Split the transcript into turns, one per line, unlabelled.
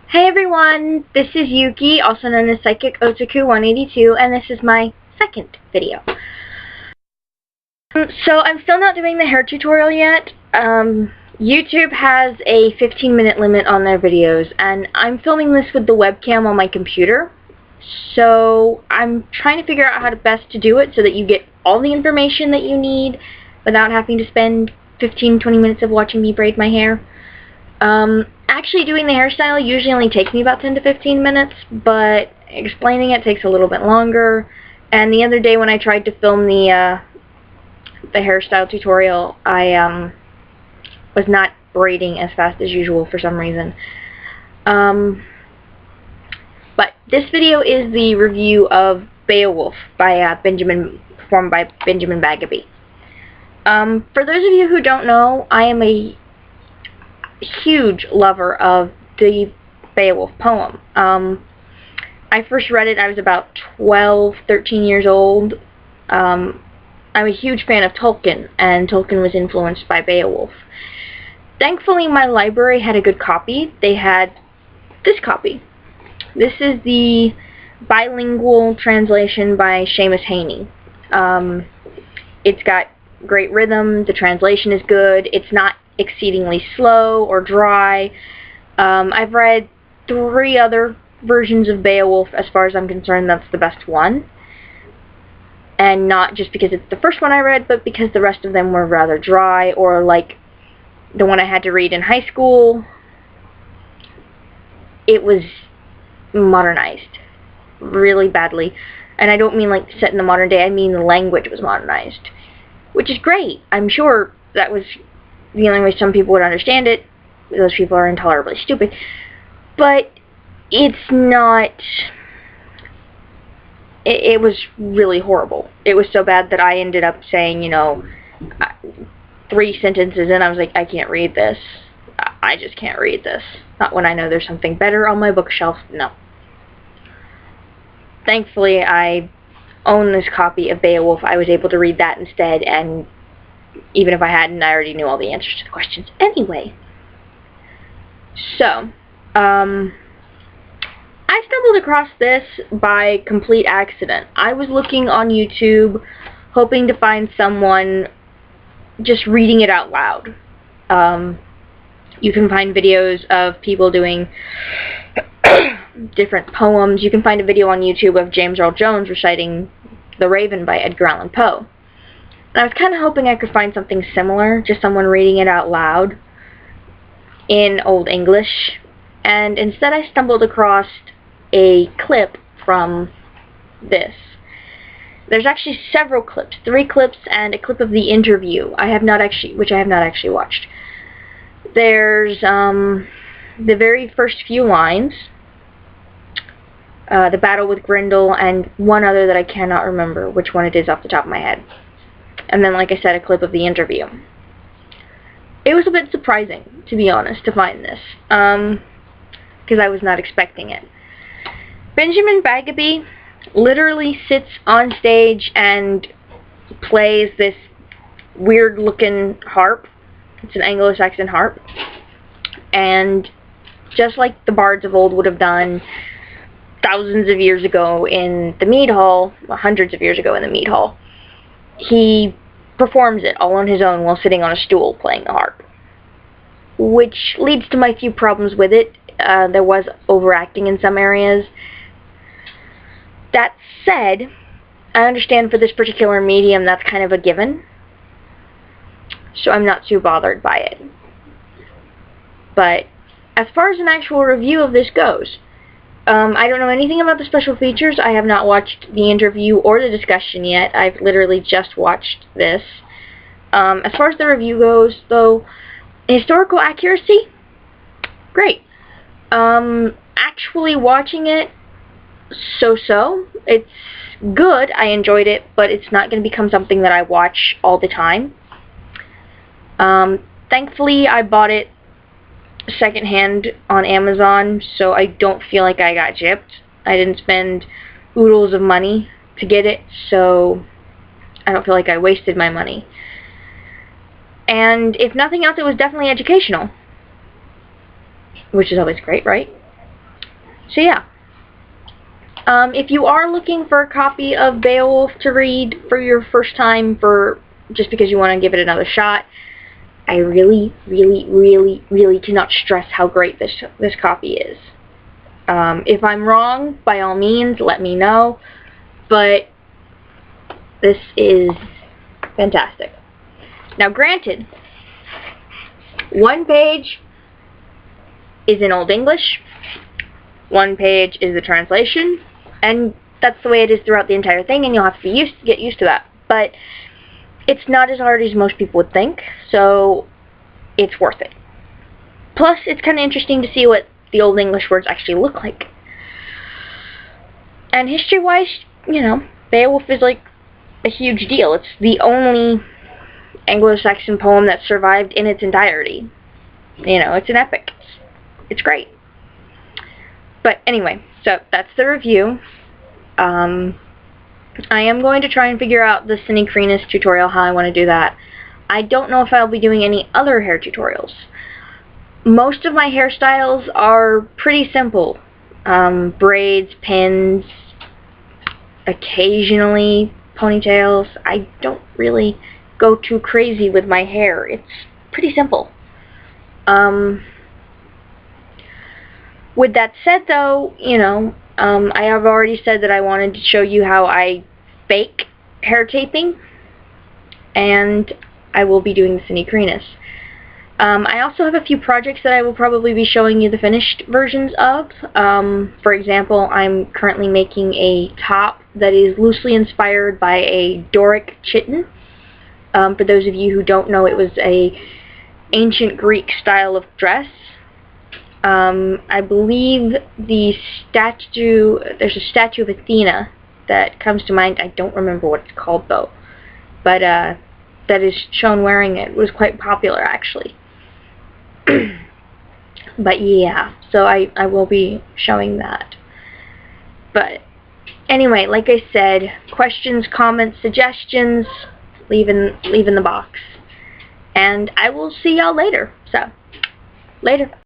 Hey everyone, this is Yuki, also known as Psychic Otaku 182, and this is my second video. So I'm still not doing the hair tutorial yet. YouTube has a 15-minute limit on their videos, and I'm filming this with the webcam on my computer. So I'm trying to figure out how to best to do it so that you get all the information that you need without having to spend 15-20 minutes of watching me braid my hair. Actually doing the hairstyle usually only takes me about 10 to 15 minutes, but explaining it takes a little bit longer. And the other day when I tried to film the hairstyle tutorial, I was not braiding as fast as usual for some reason. But this video is the review of Beowulf by performed by Benjamin Bagby. For those of you who don't know, I am a huge lover of the Beowulf poem. I first read it, I was about 12, 13 years old. I'm a huge fan of Tolkien, and Tolkien was influenced by Beowulf. Thankfully, my library had a good copy. They had this copy. This is the bilingual translation by Seamus Heaney. It's got great rhythm, the translation is good, it's not exceedingly slow or dry. I've read 3 other versions of Beowulf. As far as I'm concerned, that's the best one. And not just because it's the first one I read, but because the rest of them were rather dry, or like the one I had to read in high school, it was modernized really badly. And I don't mean like set in the modern day, I mean the language was modernized, which is great. I'm sure that was the only way some people would understand it. Those people are intolerably stupid. But it's not... It was really horrible. It was so bad that I ended up saying, 3 sentences in, I was like, I can't read this. I just can't read this. Not when I know there's something better on my bookshelf. No. Thankfully, I own this copy of Beowulf. I was able to read that instead, and even if I hadn't, I already knew all the answers to the questions anyway. So, I stumbled across this by complete accident. I was looking on YouTube, hoping to find someone just reading it out loud. You can find videos of people doing different poems. You can find a video on YouTube of James Earl Jones reciting The Raven by Edgar Allan Poe. And I was kind of hoping I could find something similar, just someone reading it out loud in Old English. And instead I stumbled across a clip from this. There's actually several clips, 3 clips and a clip of the interview which I have not actually watched. There's the very first few lines, the battle with Grendel, and one other that I cannot remember which one it is off the top of my head. And then, like I said, a clip of the interview. It was a bit surprising, to be honest, to find this, because I was not expecting it. Benjamin Bagby literally sits on stage and plays this weird-looking harp. It's an Anglo-Saxon harp. And just like the bards of old would have done thousands of years ago in the mead hall, well, hundreds of years ago in the mead hall, he performs it all on his own while sitting on a stool playing the harp. Which leads to my few problems with it. There was overacting in some areas. That said, I understand for this particular medium that's kind of a given, so I'm not too bothered by it. But as far as an actual review of this goes, I don't know anything about the special features. I have not watched the interview or the discussion yet. I've literally just watched this. As far as the review goes, though, historical accuracy? Great. Actually watching it, so-so. It's good, I enjoyed it, but it's not going to become something that I watch all the time. Thankfully, I bought it secondhand on Amazon, so I don't feel like I got gypped. I didn't spend oodles of money to get it, so I don't feel like I wasted my money. And if nothing else, it was definitely educational, which is always great, right? So yeah. If you are looking for a copy of Beowulf to read for your first time, just because you want to give it another shot, I really, really, really, really cannot stress how great this copy is. If I'm wrong, by all means, let me know. But this is fantastic. Now, granted, one page is in Old English, one page is the translation, and that's the way it is throughout the entire thing, and you'll have to get used to that. But it's not as hard as most people would think, so it's worth it. Plus, it's kind of interesting to see what the Old English words actually look like. And history-wise, you know, Beowulf is like a huge deal. It's the only Anglo-Saxon poem that survived in its entirety. You know, it's an epic. It's great. But anyway, so that's the review. I am going to try and figure out the Synchronous tutorial, how I want to do that. I don't know if I'll be doing any other hair tutorials. Most of my hairstyles are pretty simple. Braids, pins, occasionally ponytails. I don't really go too crazy with my hair. It's pretty simple. With that said, though, you know, I have already said that I wanted to show you how I fake hair taping, and I will be doing the Synchronous. I also have a few projects that I will probably be showing you the finished versions of. For example, I'm currently making a top that is loosely inspired by a Doric chiton. For those of you who don't know, it was a ancient Greek style of dress. I believe there's a statue of Athena that comes to mind. I don't remember what it's called, though. But that is shown wearing it. It was quite popular, actually. But yeah, so I will be showing that. But anyway, like I said, questions, comments, suggestions, leave in the box. And I will see y'all later. So, later.